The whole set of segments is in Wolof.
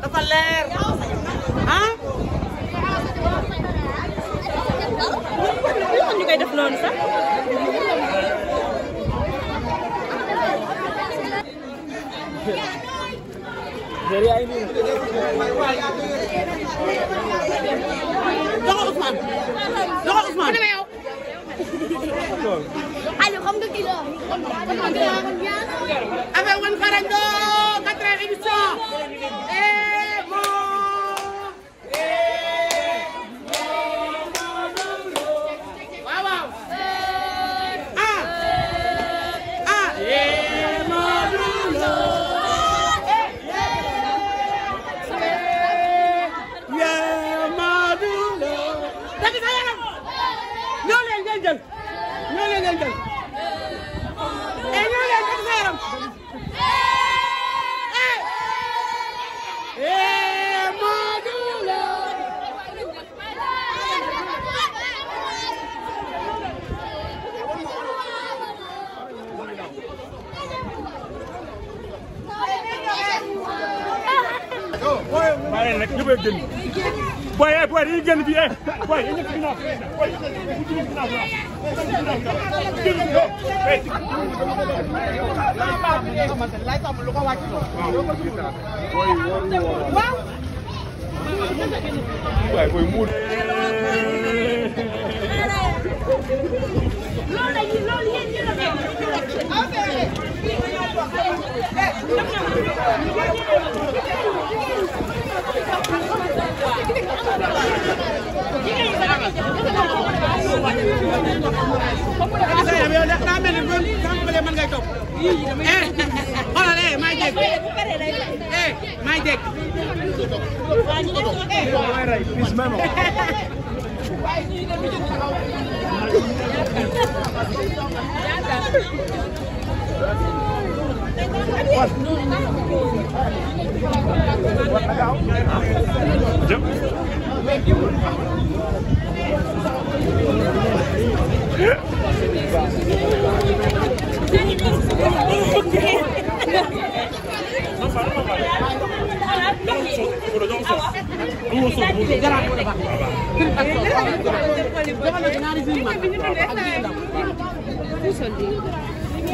dafa leer ah. ñu koy def noonu sax. Joxo Ousmane. Joxo Ousmane. Aliou xam nga kii la. avec Wane Xarañdo 4e édition. waaw waaw. waaye nag ñu koy génn booy dañuy génn fii booy dañuy ñëpp ginnaaw booy waaw booy muur daa mel ni loolu tàmbalee mën ngay topp. xoolal maay dégg. maay dégg.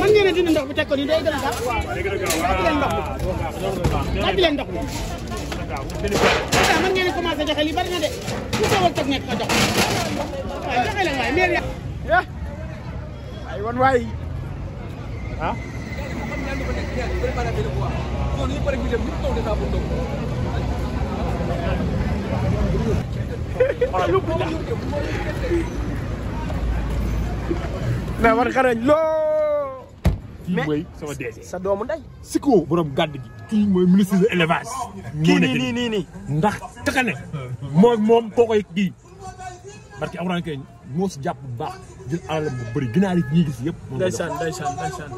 man ngeen a dindi ndox bi teg ko nii day gën a gaaw. daj leen ndox bi. man ngeen a commencé joxe lii bari na de ku soobal toog nekk ko jox waaye joxe la waaye meer ya ay wan waay ah mais Wane Xarañ loo mais mooy sama DG sa doomu ndey. Siko borom gàdd gi kii mooy ministre de l'élevage. kii nii ndax taka ne moom koo koy kii parce que Abrahima Kane moo si jàpp bu baax jël alalam bu bëri ginaar yi ñuy gis yëpp. ndeysaan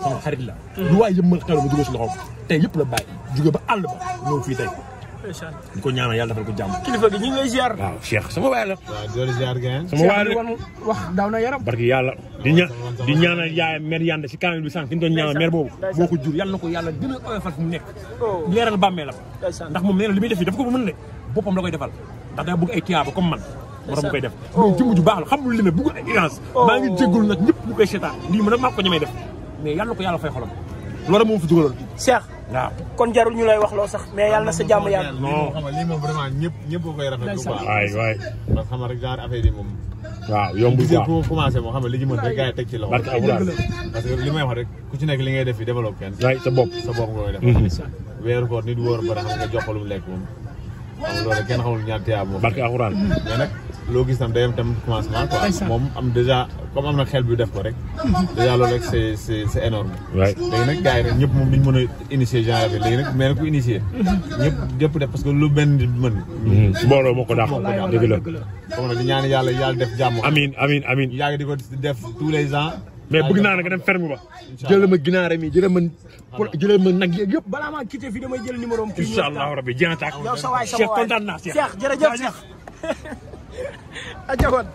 sama xarit la. lu waay yëpp mën xel ma dugal si loxoom tey yëpp la bàyyi jóge ba àll ba ñëw fii tey. ndeysaan ñu ko ñaanal yàlla defal ko jàmm. kilifa gi ñu ngi lay ziar. waaw Cheikh sama waay la. waaw jërëjëf ziar ngeen. sama waay la wax daw na yaram. barki yàlla di ñaanal yaayam mère Yande si kaamil bi sànq fi ñu doon ñaanal mère boobu. moo ko jur yàlla na ko yàlla gën a oyofal fu mu nekk. leeral bàmmeelam. ndax moom nee na li muy def fii daf ko mën de boppam la koy defal ndax daa bëgg ay tiyaaba comme man. moo tax mu koy def mais jëmm ju baax la xamul li ne bëggul ay urgence. maa ngi jégalu nag ñëpp ñu koy seetaan lii mën a maa ko ñemee def mais yàlla na ko yàlla fay xolam loolu moom fi dugaloon. Cheikh waaw kon jarul ñu lay wax loo sax mais yàlla na sa jàmm yàlla. non xam nga lii moom vraiment ñëpp koy rafetlu quoi. waay parce que xam nga rek genre affaire yi moom. waaw yombul quoi pour commencer moom xam nga li ci mën rek gars yi teg ci loxo. parce que li may wax rek ku ci nekk li ngay def fi développe kenn. waay sa bopp nga koy def. weeru koor nit wóor ba xam nga jox ko lu mu lekk moom. xam nga loolu kenn xamul ñaar tiyaab moom. barke alxuraan mais nag loo gis tam day am tam commencement quoi. moom am déjà comme am na xel bi def ko rek. déjà loolu rek c'est énorme. waay léegi nag gars yi rek ñëpp moom duñ mën a initier genre bi léegi nag mais nag ku initier. ñëpp def parce que lu benn nit mën. mbooloo moo ko dàq dëgg la. comme nag di ñaan yàlla def jàmm. amiin yàgg di ko def tous les ans. mais bëgg naa nga dem ferme ba. jëlal ma ginaar mi jëlal ma nag yëpp. balaa maa quitté fii damay jël numéro am. incha allahu rabbi jeex na tàkk. yow sa waay Cheikh kontaan naa Cheikh. Cheikh jërëjëf Cheikh. ajagoon.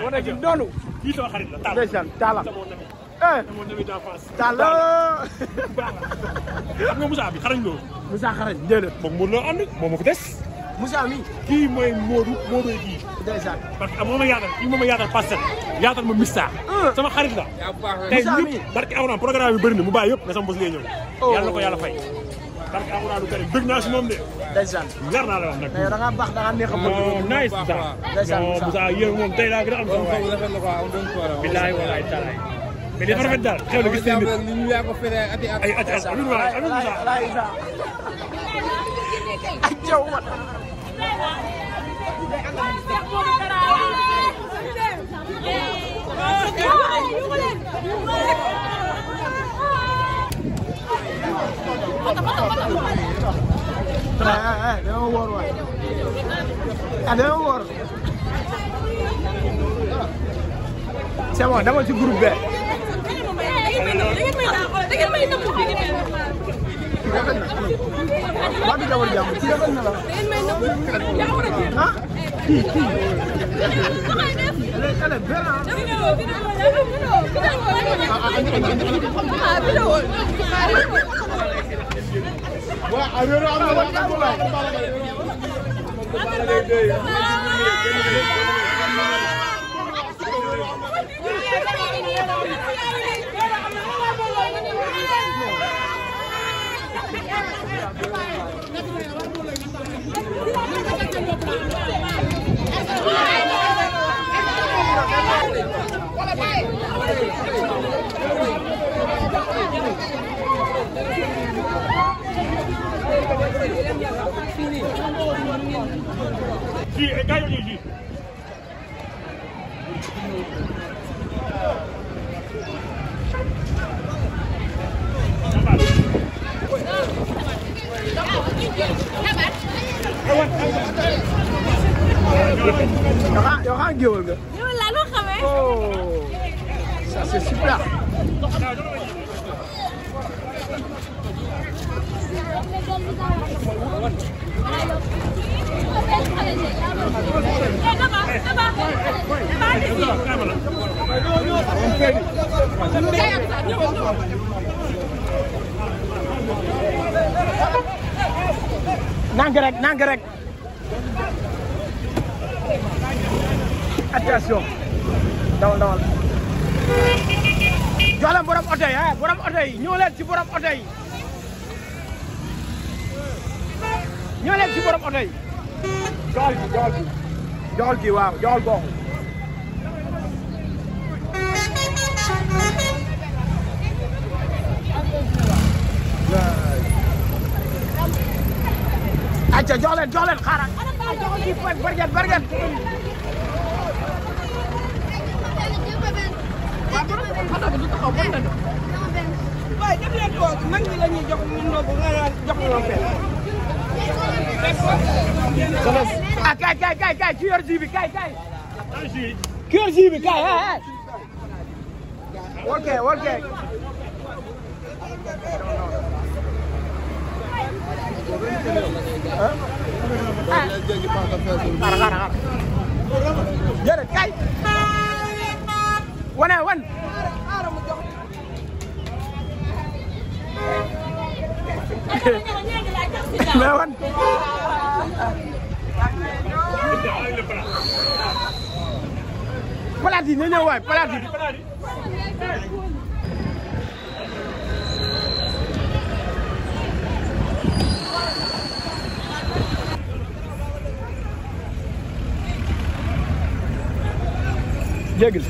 wane gi doonu. kii sama xarit la ndeysaan Talla. mon ami d'enfance. Talla. xam nga Moussa bi xarañ loo. Moussa xarañ déedéet. moom Modou Lo ànd moom moo ko des. Moussa mi. kii mooy Modou kii. ndeysaan. parce que moo ma yaatal kii moo ma yaatal Parcelles yaatal ma Mista. sama xarit la. tey ñëpp barke Awra programme bi bëri na mu bàyyi yëpp nga sama bos ngay ñëw. yàlla na ko yàlla fay. barke Awra du bëri bëgg naa si moom de. ndeysaan. leer naa la wax nag. mais da ngaa baax da ngaa neex a bëgg. non nice Moussa. ndeysaan non Moussa yéen moom tey laa gën a am sama waay. bilaay walaay talaay. mais dafa rafet daal xew na gis nañu nit. ay at amiin waay amiin Moussa. ak jaw wat. dama wóor waay. dama wóor. c'est bon dama ci groupe B. waa bi dawal jàmm ci defal na la. ah. Yow xam géwël nga. Géwël laa loo xamee. Oh, ça c'est super. Nank rek. Attention. Dawal. Jox leen borom oto yi borom oto yi ñëw leen ci borom oto yi. ñëw leen ci borom oto yi. joxal kii waaw joxal boobu. acca jox leen xaaral. joxal kii barget. waaye def leen toog mag ñi la ñuy jox ñu ndogu nga jox ñu fenn. ah kaay ki yor ji bi kaay. ki yor ji bi kaay ok. xaaral. jërëjëf kaay. wan. mais wan. palaat yi ñëw waay palaat yi. jéegil.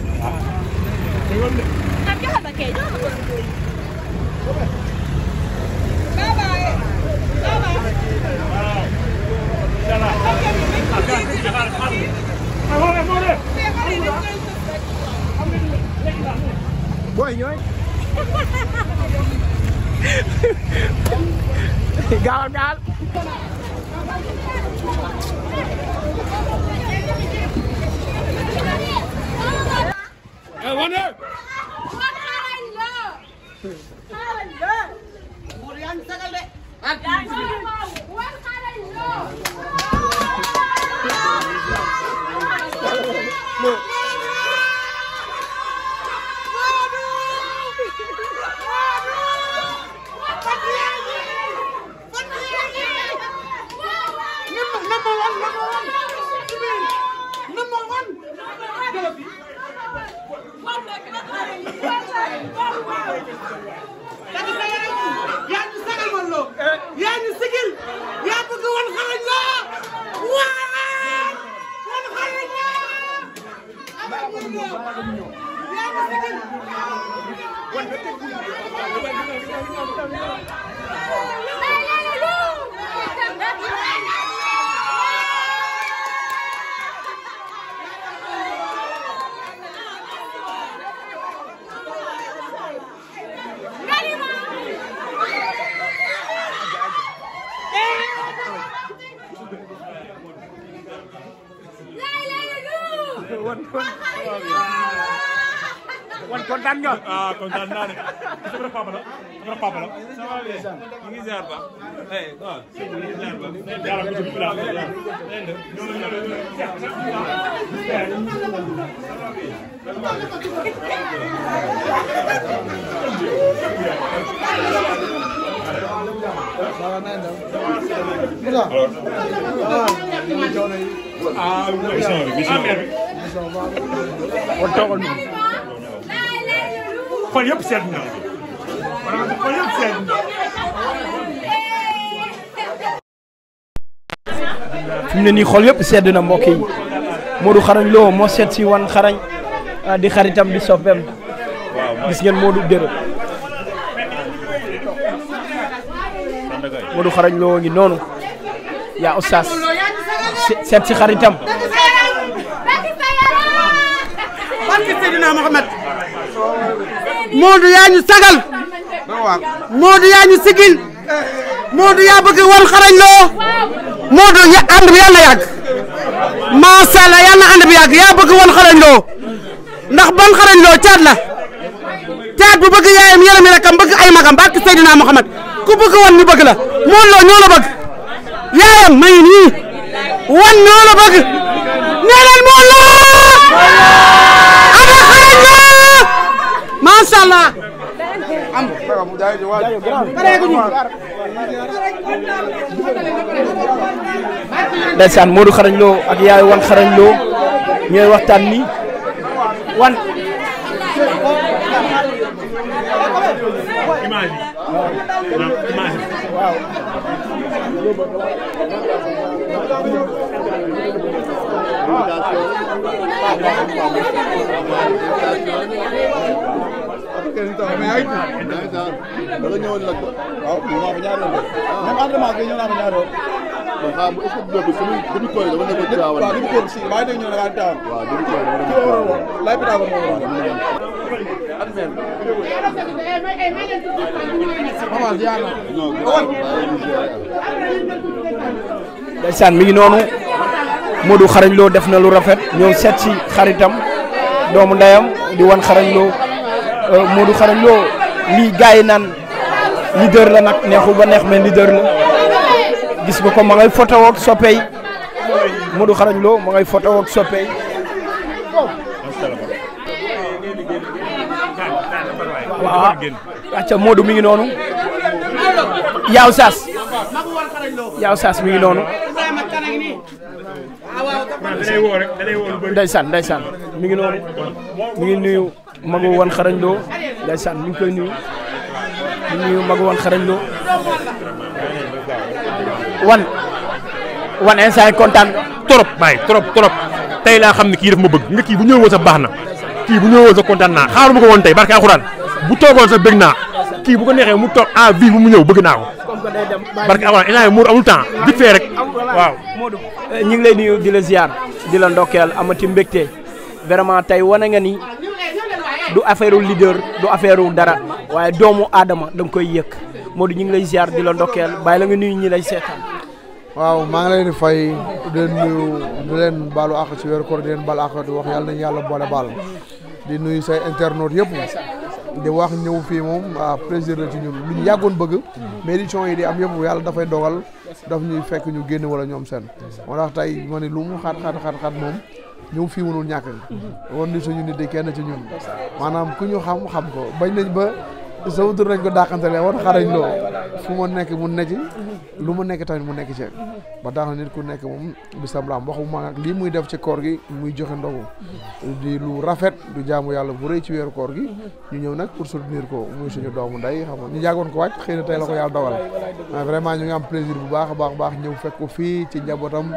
Boy ñooy. gaal. Wonder. wan kontaan nga. ah kontaan naa ne. sama papa la sama papa la. ça va bien. ñu ngi ziar ba. waaw ñu ngi ziar ba. yàlla ko jëm daal. xol yëpp seet na xol yëpp seet na. fi mu ne nii xol yëpp sedd na mbokk yi Modou Xarañ Lo moo seet si Wan Xarañ di xaritam di soppeem gis ngeen Modou dërë Modou Xarañ Lo ngi noonu yaa oustaz seet si xaritam. barke Seydina Mohamed Modou yaa ñu sagal Modou yaa ñu sigil Modou yaa bëgg Wan Xarañ Lo Modou ya ànd bi yàlla yàgg macha Allah yàlla ànd bi yàgg yaa bëgg Wan Xarañ Lo ndax Wan Xarañ Lo caat la caat bu bëgg yaayam yaram rakam bëgg ay magam barke Seydina Mohamed ku bëgg Wan ñu bëgg la Modou Lo ñoo la bëgg yaayam may nii Wan ñoo la bëgg nee leen Modou Lo macha Allah am ndeysaan Modou Xarañ Lo ak yaay Wan Xarañ Lo ñooy waxtaan ni Wan image waaw ndeysaan mi ngi noonu Modou Xarañ Lo def na lu rafet ñëw seet si xaritam doomu ndeyam di Wan Xarañ Lo Modou Xarañ Lo lii gars yi naan leader la nag neexul ba neex mais leader la gis nga ko ma ngay photo ak soppey Modou Xarañ Lo ma ngay photo ak soppey waaw acca Modou mi ngi noonu yaaw saas mi ngi noonu ndeysaan mi ngi noonu mi ngi nuyu magu Wan Xarañ Lo ndeysaan mi ngi koy nuyu magu Wan Xarañ Lo wan instant yi kontaan trop baay trop tey laa xam ne kii daf ma bëgg nga kii bu ñëwoon sa baax na kii bu ñëwoon sa kontaan naa xaaruma ko woon tey barke alxuraan bu toogoon sa bëgg naa kii bu ko neexee mu toog à vie bu mu ñëw bëgg naa ko barke alxuraan instant yi Modou amul temps vite fait rek waaw. Modou ñu ngi lay nuyu di la ziar di la ndokkeel amati mbégte vraiment tey wane nga ni du affaire leader du affaire dara waaye doomu aadama da nga koy yëg Modou ñu ngi lay ziar di la ndokkeel bàyyi la nga nuyu ñi lay seetaan. waaw maa ngi leen di fay di leen nuyu di leen baalu àq ci weeru koor di leen baal àq di wax yàlla nañu yàlla boole baal di nuyu say internautes yëpp di wax ñëw fii moom plaisir la ci ñun lu ñu yàggoon bëgg mais édition yi di am yëpp yàlla dafay dogal daf ñuy fekk ñu génn wala ñoom seen moo tax tey ma ne lu mu xat moom ñëw fii mënul ñàkk woon ni suñu nit di kenn ci ñun maanaam ku ñu xam ko bañ nañ ba sama tur nañ ko dàqantele Wan Xarañ Lo fu ma nekk mu ne ci lu mu nekk tamit mu nekk ci ba tax na nit ku nekk moom bisam la am waxuma nag lii muy def ci koor gi muy joxe ndogu di lu rafet du jaamu yàlla bu rëy ci weeru koor gi ñu ñëw nag pour soutenir ko muy suñu doomu nday xam nga ñu jàggoon ko wàcc xëy na tey la ko yàlla dogal mais vraiment ñu ngi am plaisir bu baax a baax ñëw fekk ko fii ci njabootam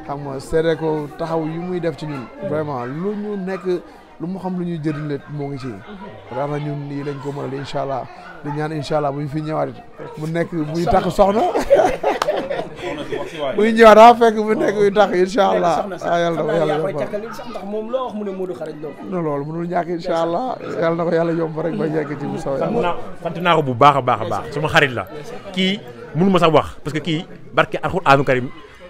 xam nga seede ko taxaw yu muy def ci ñun vraiment lu ñu nekk lu mu xam lu ñuy jëriñ la moo ngi ci rax na ñun nii lañ ko mënal incha allah di ñaan incha allah bu ñu fi ñëwaat mu nekk muy takk soxna buy ñëwaat daa fekk mu nekk muy takk incha allah yàlla na ko yàlla yomb ndax moom loo wax mu ne Modou Xarañ Lo non loolu mënul ñàkk incha allah yàlla na ko yàlla yomb rek ba yegg ci bu saw sant naa ko bu baax a baax suma xarit la kii mënu ma sax wax parce que kii barke alxuraanu karim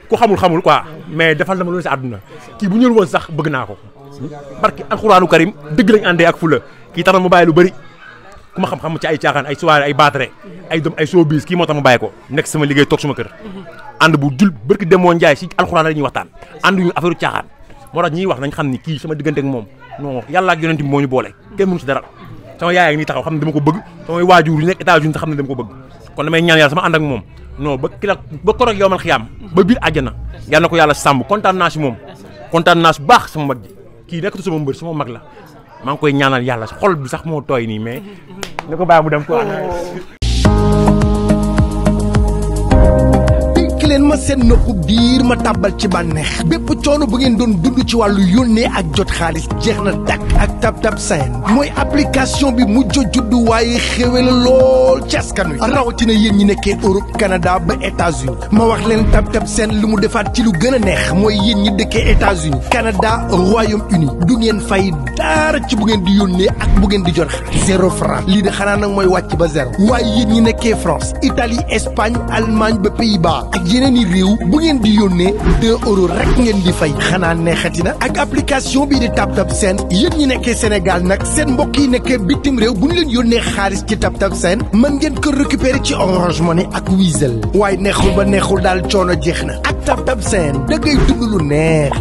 ku xamul quoi mais defal na ma loolu si àdduna kii bu ñëwul woon sax bëgg naa ko barke alxuraanu karim dëgg lañ àndee ak fula kii tax na ma bàyyi lu bëri ku ma xam ci ay caaxaan ay soirée ay baatare ay doom ay showbiz kii moo tax ma bàyyi ko nekk sama liggéey toog suma kër ànd bu jul barki demoo Njaay si alxuraan la ñuy waxtaan ànduñu affaire caaxaan moo tax ñuy wax nañ xam ni kii sama diggante ak moom non yàlla ak yonent bi moo ñu boole kenn mënu si dara sama yaay ak nii taxaw xam ne dama ko bëgg samay waajur yu nekk États-Unis xam ne dama ko bëgg kon damay ñaan yàlla sama ànd ak moom non ba ki la ba korog yow man xiyaam ba biir àjjana yàlla na ko yàlla sàmm kontaan naa si moom kontaan naa su baax sama mag ji kii nekkatu sama mbër sama mag la maa ngi koy ñaanal yàlla xol bi sax moo tooy nii mais ne ko bàyyi mu dem quoi. leen ma seen nopp biir ma tàbbal ci bànneex bépp coono bu ngeen doon dund ci wàllu yónnee ak jot xaalis jeex na dàkk ak TapTap Send mooy application bi mujj juddu waaye xéwé la lool ci askan wi rawatina yéen ñi nekkee Europe Canada ba États-Unis ma wax leen TapTap Send lu mu defaat ci lu gën a neex mooy yéen ñi dëkkee États-Unis Canada Royaume-Uni du ngeen fay dara ci bu ngeen di yónnee ak bu ngeen di jot xaalis 0 franc lii de xanaa nag mooy wàcc ba zéro waaye yéen ñi nekkee France Italie Espagne Allemagne ba Pays-Bas ak yeneen i réew bu ngeen di yónnee 2 euros rek ngeen di fay xanaa neexati na ak application bii di TapTap Send yéen ñi nekkee Sénégal nag seen mbokk yi nekkee bitim réew bu ñu leen yónnee xaalis ci TapTap Send mën ngeen ko récupérer ci Orange Money ak Wizall waaye neexul ba neexul daal coono jeex na ak TapTap Send da ngay dund lu neex.